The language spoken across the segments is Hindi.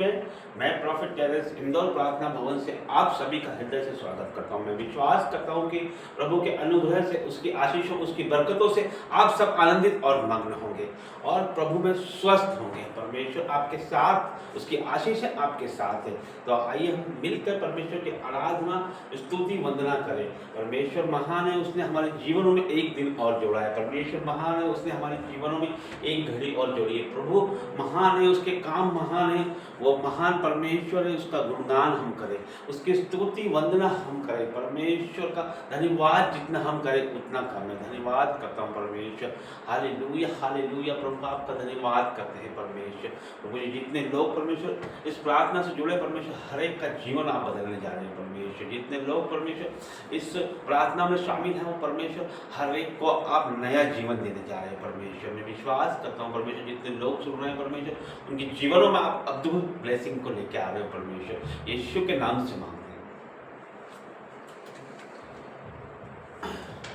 में मैं प्रॉफिट टेरेस इंदौर प्रार्थना भवन से आप सभी का हृदय से स्वागत करता हूं। मैं विश्वास करता हूं कि प्रभु के अनुग्रह से, उसकी आशीषों, उसकी बरकतों से आप सब आनंदित और मग्न होंगे और प्रभु में स्वस्थ होंगे। परमेश्वर आपके साथ, उसकी आशीष आपके साथ है। तो आइए हम मिलकर परमेश्वर की आराधना, स्तुति, वंदना करें। परमेश्वर महान है, उसने हमारे जीवनों में एक दिन और जोड़ा है। परमेश्वर महान है, उसने हमारे जीवनों में एक घड़ी और जोड़ी है। प्रभु महान है, उसके काम महान है, वो महान परमेश्वर है, उसका गुणगान हम करें, उसकी स्तुति वंदना हम करें। परमेश्वर का धन्यवाद जितना हम करें उतना कम है। धन्यवाद करता हूँ परमेश्वर। Hallelujah, hallelujah. प्रभु आपका धन्यवाद करते हैं परमेश्वर। प्रभु जी, जितने लोग परमेश्वर इस प्रार्थना से जुड़े, परमेश्वर हर एक का जीवन आप बदलने जा रहे हैं परमेश्वर। जितने लोग परमेश्वर इस प्रार्थना में शामिल हैं, वो परमेश्वर हर एक को आप नया जीवन देने जा रहे हैं परमेश्वर। मैं विश्वास करता हूँ परमेश्वर, जितने लोग सुन रहे हैं परमेश्वर, उनके जीवनों में आप अद्भुत ब्लेसिंग को लेके आ रहे हो परमेश्वर। यीशु के नाम से मांगते हैं।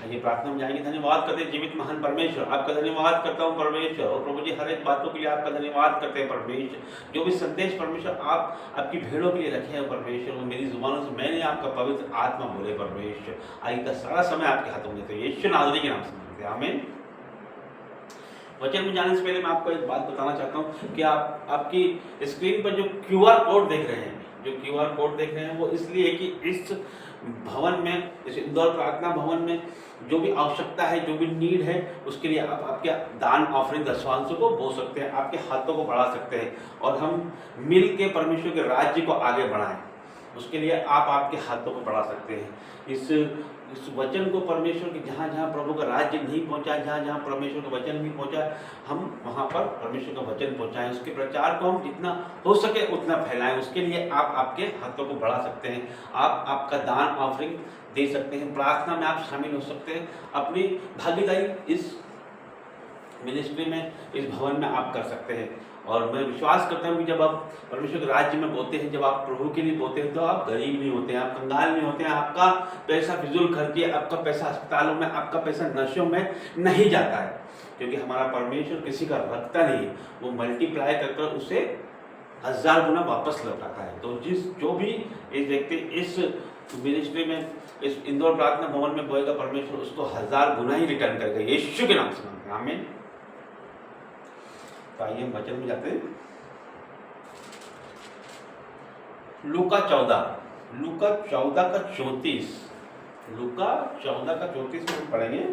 ये प्रार्थना में जाएंगे। धन्यवाद करते हैं जीवित महान परमेश्वर, आपका धन्यवाद करता हूँ परमेश्वर। और प्रभु जी, हर एक बातों के लिए आपका धन्यवाद करते हैं परमेश्वर। जो भी संदेश परमेश्वर आप आपकी भेड़ों के लिए रखे हैं परमेश्वर, वो मेरी जुबानों से मैंने आपका पवित्र आत्मा बोले परमेश्वर। आगे का सारा समय आपके हाथों में देते हैं, यीशु नाज़री के नाम से मांगते हैं, आमीन। वचन में जाने से पहले मैं आपको एक बात बताना चाहता हूँ कि आप आपकी स्क्रीन पर जो QR कोड देख रहे हैं, जो QR कोड देख रहे हैं, वो इसलिए कि इस भवन में, इस इंदौर प्रार्थना भवन में जो भी आवश्यकता है, जो भी नीड है, उसके लिए आप आपके दान, ऑफरिंग, दशवांशों को बो सकते हैं, आपके हाथों को बढ़ा सकते हैं और हम मिल के परमेश्वर के राज्य को आगे बढ़ाएं। उसके लिए आप आपके हाथों को बढ़ा सकते हैं। इस वचन को परमेश्वर के जहाँ जहाँ प्रभु का राज्य नहीं पहुँचा, जहाँ जहाँ परमेश्वर का वचन नहीं पहुँचा, हम वहाँ पर परमेश्वर का वचन पहुँचाएं। उसके प्रचार को हम जितना हो सके उतना फैलाएं। उसके लिए आप आपके हाथों को बढ़ा सकते हैं, आप आपका दान ऑफरिंग दे सकते हैं, प्रार्थना में आप शामिल हो सकते हैं, अपनी भागीदारी इस मिनिस्ट्री में, इस भवन में आप कर सकते हैं। और मैं विश्वास करता हूँ कि जब आप परमेश्वर के राज्य में बोते हैं, जब आप प्रभु के लिए बोते हैं, तो आप गरीब नहीं होते हैं, आप कंगाल नहीं होते हैं, आपका पैसा फिजूल खर्ची, आपका पैसा अस्पतालों में, आपका पैसा नशों में नहीं जाता है, क्योंकि हमारा परमेश्वर किसी का रखता नहीं है, वो मल्टीप्लाई कर उसे 1000 गुना वापस लौटाता है। तो जो भी इस व्यक्ति इस मिनिस्ट्री में, इस इंदौर प्रार्थना भवन में बोएगा, परमेश्वर उसको 1000 गुना ही रिटर्न करेगा, यीशु के नाम से मांगते हैं, आमीन। तो आइए हम वचन में जाते हैं। लूका 14 का 34, लूका 14 का 34 में पढ़ेंगे।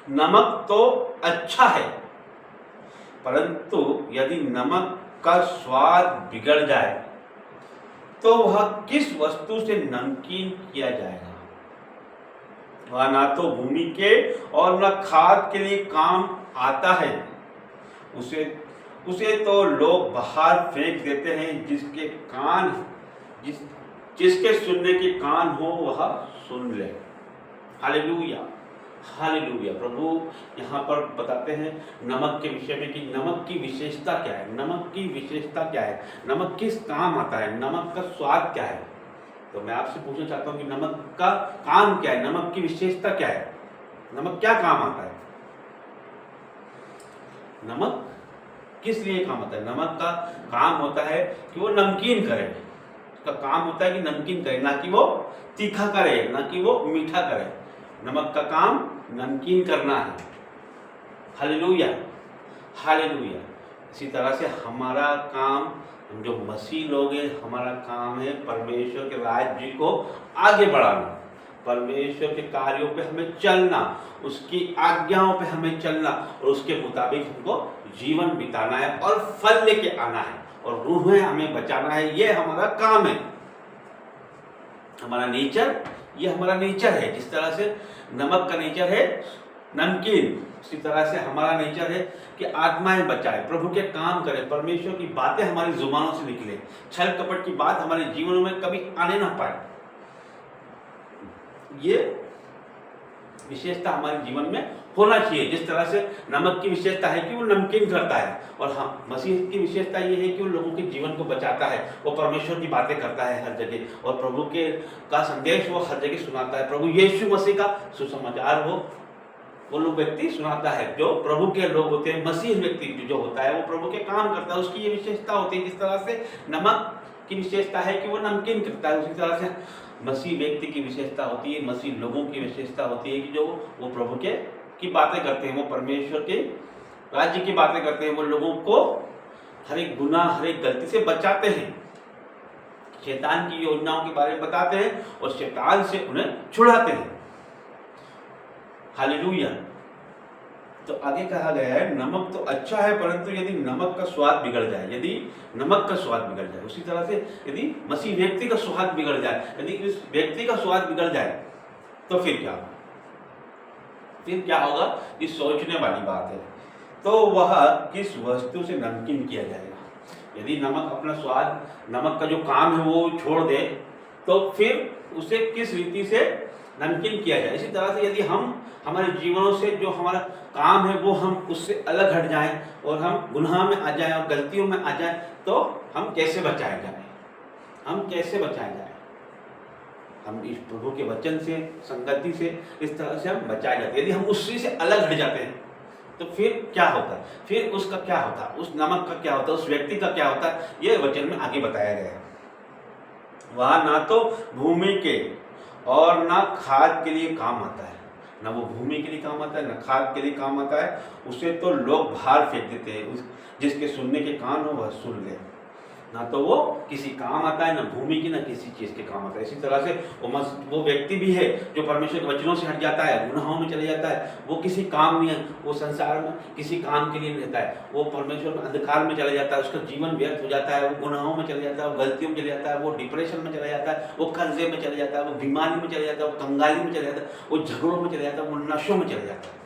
नमक तो अच्छा है, परंतु यदि नमक का स्वाद बिगड़ जाए तो वह किस वस्तु से नमकीन किया जाएगा? वह ना तो भूमि के और न खाद के लिए काम आता है, उसे तो लोग बाहर फेंक देते हैं। जिसके सुनने के कान हो वह सुन ले। Hallelujah, hallelujah. प्रभु यहाँ पर बताते हैं नमक के विषय में कि नमक की विशेषता क्या है, नमक की विशेषता क्या है, नमक किस काम आता है, नमक का स्वाद क्या है। तो मैं आपसे पूछना चाहता हूँ कि नमक का काम क्या है, नमक की विशेषता क्या है, नमक क्या काम आता है, नमक किस लिए काम आता है? नमक का काम होता है कि वो नमकीन करे, उसका काम होता है कि नमकीन करे, ना कि वो तीखा करे, ना कि वो मीठा करे। नमक का काम नमकीन करना है। Hallelujah, hallelujah. इसी तरह से हमारा काम, हम जो मसीह लोग हैं, हमारा काम है परमेश्वर के राज्य को आगे बढ़ाना, परमेश्वर के कार्यों पे हमें चलना, उसकी आज्ञाओं पे हमें चलना और उसके मुताबिक हमको जीवन बिताना है और फल लेके आना है और रूहें हमें बचाना है। ये हमारा काम है, हमारा नेचर, ये हमारा नेचर है। जिस तरह से नमक का नेचर है नमकीन, उसी तरह से हमारा नेचर है कि आत्माएं बचाए, प्रभु के काम करें, परमेश्वर की बातें हमारी जुबानों से निकले, छल कपट की बात हमारे जीवनों में कभी आने ना पाए। ये विशेषता हमारे जीवन में होना चाहिए। जिस तरह से नमक की विशेषता है कि वो नमकीन करता है, और हाँ, मसीह की विशेषता ये है कि वो लोगों के जीवन को बचाता है, वो परमेश्वर की बातें करता है हर जगह, और प्रभु के का संदेश वो हर जगह सुनाता है। प्रभु यीशु मसीह का सुसमाचार वो वो लोग व्यक्ति सुनाता है। जो प्रभु के लोग होते हैं, मसीह व्यक्ति जो होता है वो प्रभु के काम करता है, उसकी ये विशेषता होती है। जिस तरह से नमक की विशेषता है कि वो नमकीन करता है, उसी तरह से मसीह व्यक्ति की विशेषता होती है, मसीह लोगों की विशेषता होती है कि जो वो प्रभु के की बातें करते हैं, वो परमेश्वर के राज्य की बातें करते हैं, वो लोगों को हर एक गुनाह, हर एक गलती से बचाते हैं, शैतान की योजनाओं के बारे में बताते हैं और शैतान से उन्हें छुड़ाते हैं। हालेलुया। तो आगे कहा गया है नमक तो अच्छा है, परंतु यदि नमक का स्वाद बिगड़ जाए, यदि नमक का स्वाद बिगड़ जाए, उसी तरह से यदि मसीह व्यक्ति का स्वाद बिगड़ जाए, यदि इस व्यक्ति का स्वाद बिगड़ जाए तो फिर क्या होगा? फिर क्या होगा? ये सोचने वाली बात है। तो वह किस वस्तु से नमकीन किया जाएगा? यदि नमक अपना स्वाद, नमक का जो काम है वो छोड़ दे, तो फिर उसे किस रीति से नमकीन किया जाए? इसी तरह से यदि हम हमारे जीवनों से जो हमारा काम है वो हम उससे अलग हट जाएं और हम गुनाह में आ जाएं और गलतियों में आ जाएं, तो हम कैसे बचाए जाएं? हम कैसे बचाए जाएं? हम इस प्रभु के वचन से, संगति से, इस तरह से हम बचाए जाते हैं। यदि हम उससे से अलग हट जाते हैं तो फिर क्या होता है? फिर उसका क्या होता है? उस नमक का क्या होता है? उस व्यक्ति का क्या होता है? ये वचन में आगे बताया गया है। वह ना तो भूमि के और ना खाद के लिए काम आता है, ना वो भूमि के लिए काम आता है, ना खाद के लिए काम आता है। उसे तो लोग बाहर फेंक देते हैं, जिसके सुनने के कान हो वह सुन ले। ना तो वो किसी काम आता है, ना भूमि की, ना किसी चीज़ के काम आता है। इसी तरह से वो व्यक्ति भी है जो परमेश्वर के वचनों से हट जाता है, गुनाहों में चले जाता है, वो किसी काम नहीं है, वो संसार में किसी काम के लिए नहीं रहता है, वो परमेश्वर में अंधकार में चला जाता है, उसका जीवन व्यर्थ हो जाता है, वो गुनाहों में चले जाता है, वो गलतियों में चले जाता है, वो डिप्रेशन में चला जाता है, वो कर्जे में चले जाता है, वो बीमारी में चले जाता है, वो कंगाली में चले जाता है, वो झगड़ों में चले जाता है, वो नशों में चले जाता है,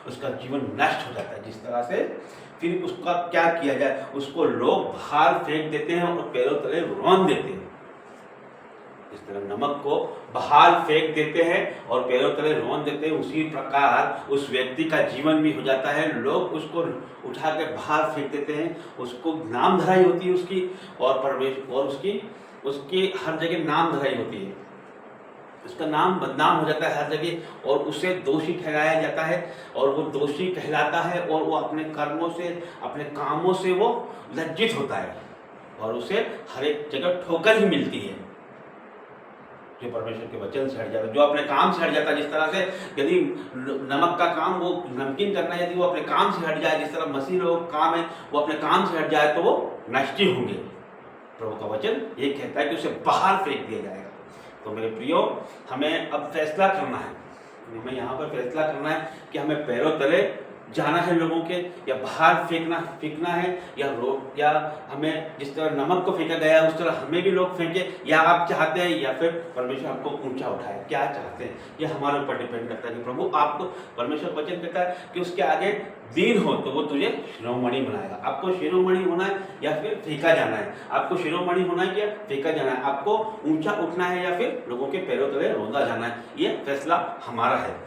उसका जीवन नष्ट हो जाता है। जिस तरह से फिर उसका क्या किया जाए? उसको लोग बाहर फेंक देते हैं और पैरों तले रौंद देते हैं। इस तरह नमक को बाहर फेंक देते हैं और पैरों तले रौंद देते हैं, उसी प्रकार उस व्यक्ति का जीवन भी हो जाता है। लोग उसको उठा के बाहर फेंक देते हैं, उसको नाम धराई होती है उसकी, और परमेश्वर और उसकी हर जगह नाम धराई होती है, उसका नाम बदनाम हो जाता है हर जगह, और उसे दोषी ठहराया जाता है, और वो दोषी कहलाता है, और वो अपने कर्मों से, अपने कामों से वो लज्जित होता है, और उसे हर एक जगह ठोकर ही मिलती है। जो परमेश्वर के वचन से हट जाता है, जो अपने काम से हट जाता है, जिस तरह से यदि नमक का काम वो नमकीन करना है, यदि वो अपने काम से हट जाए, जिस तरह मसीह लोग काम है वो अपने काम से हट जाए, तो वो नष्ट होंगे। प्रभु का वचन ये कहता है कि उसे बाहर फेंक दिया जाएगा। तो मेरे प्रियो, हमें अब फैसला करना है, हमें यहाँ पर फैसला करना है कि हमें पैरों तले जाना है लोगों के, या बाहर फेंकना है, या हमें जिस तरह नमक को फेंका गया है उस तरह हमें भी लोग फेंके, या आप चाहते हैं या फिर परमेश्वर आपको ऊंचा उठाए, क्या चाहते हैं? ये हमारे ऊपर डिपेंड करता है कि प्रभु आपको, परमेश्वर वचन कहता है कि उसके आगे दीन हो तो वो तुझे शिरोमणि बनाएगा। आपको शिरोमणि होना है या फिर फेंका जाना है? आपको शिरोमणि होना है या फेंका जाना है? आपको ऊंचा उठना है या फिर लोगों के पैरों तले रौंदा जाना है? ये फैसला हमारा है।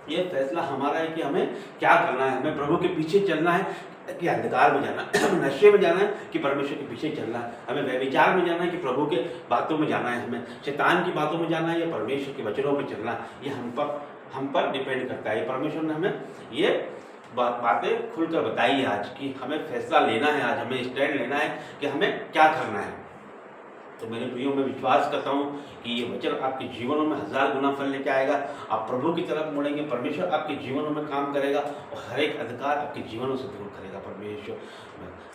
ये फैसला हमारा है कि हमें क्या करना है। हमें प्रभु के पीछे चलना है कि अंधकार में जाना है, नशे में जाना है कि परमेश्वर के पीछे चलना है, हमें व्यभिचार में जाना है कि प्रभु के बातों में जाना है, हमें शैतान की बातों में जाना है या परमेश्वर के वचनों में चलना है। ये हम पर डिपेंड करता है। परमेश्वर ने हमें ये बातें खुलकर बताई है आज कि हमें फैसला लेना है, आज हमें स्टैंड लेना है कि हमें क्या करना है। तो मेरे प्रियो, मैं विश्वास करता हूँ कि ये वचन आपके जीवनों में 1000 गुना फल लेके आएगा। आप प्रभु की तरफ मुड़ेंगे, परमेश्वर आपके जीवनों में काम करेगा और हर एक अधिकार आपके जीवनों से दूर करेगा परमेश्वर।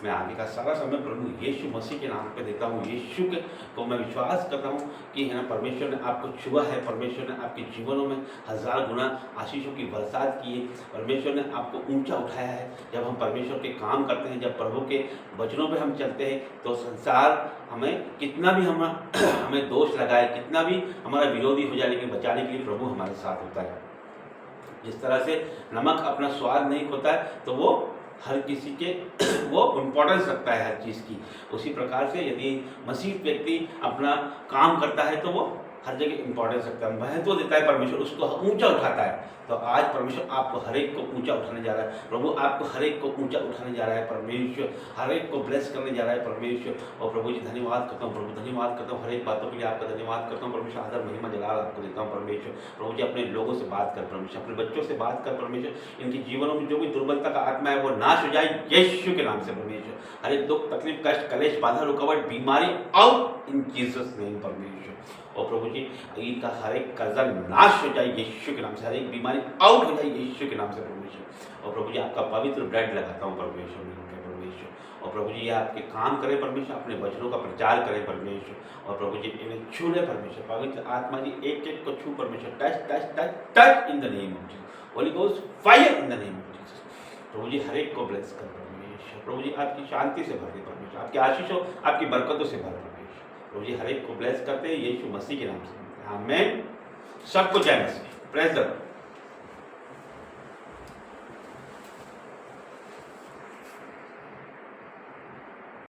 मैं आगे का सारा समय प्रभु यीशु मसीह के नाम पे देता हूँ। यीशु के को मैं विश्वास करता हूँ कि है ना, परमेश्वर ने आपको छुआ है, परमेश्वर ने आपके जीवनों में 1000 गुना आशीषों की बरसात की है, परमेश्वर ने आपको ऊंचा उठाया है। जब हम परमेश्वर के काम करते हैं, जब प्रभु के वचनों पे हम चलते हैं, तो संसार हमें कितना भी हमें दोष लगाए, कितना भी हमारा विरोधी हो जाए, लेकिन बचाने के लिए प्रभु हमारे साथ होता है। जिस तरह से नमक अपना स्वाद नहीं खोता है, तो वो हर किसी के वो इम्पोर्टेंस रखता है हर चीज़ की, उसी प्रकार से यदि मसीह व्यक्ति अपना काम करता है तो वो हर जगह इम्पोर्टेंस रखता है, महत्व देता है, परमेश्वर उसको ऊंचा उठाता है। तो आज परमेश्वर आपको हर एक को ऊंचा उठाने जा रहा है। प्रभु आपको हर एक को ऊंचा उठाने जा रहा है परमेश्वर, हर एक को ब्लेस करने जा रहा है परमेश्वर। और प्रभु जी धन्यवाद करता हूँ प्रभु, धन्यवाद करता हूँ हर एक बातों के लिए आपका धन्यवाद करता हूँ परमेश्वर। आदर महिमा जलाल आपको देता हूँ परमेश्वर। प्रभु जी अपने लोगों से बात कर परमेश्वर, अपने बच्चों से बात कर परमेश्वर, इनके जीवनों में जो भी दुर्बलता का आत्मा है वो नाश हो जाए यीशु के नाम से परमेश्वर। हर एक दुख तकलीफ कष्ट कलेश बाधा रुकावट बीमारी आउट इन जीसस नेम परमेश्वर। और प्रभु जी इनका हर एक कर्जा नाश हो जाए यीशु के नाम से, हर एक बीमारी आउट हो जाए यीशु के नाम से परमेश्वर। और प्रभु जी आपका पवित्र ब्लड लगाता हूँ परमेश्वर परमेश्वर। और प्रभु जी ये आपके काम करें परमेश्वर, अपने वचनों का प्रचार करें परमेश्वर। और प्रभु जी इन्हें छू ले परमेश्वर, पवित्र आत्मा जी एक एक को छू परमेश्वर, touch touch touch touch in the name of Jesus, holy ghost fire in the name of Jesus. प्रभु जी हर एक को ब्लेस कर परमेश्वर। प्रभु जी आपकी शांति से भर दे परमेश्वर, आपकी आशीषों आपकी बरकतों से भर परमेश्वर। प्रभु जी हर एक को ब्लेस करते हैं यीशु मसीह के नाम से, आमीन। सबको जय मसीह, प्रेज द लॉर्ड।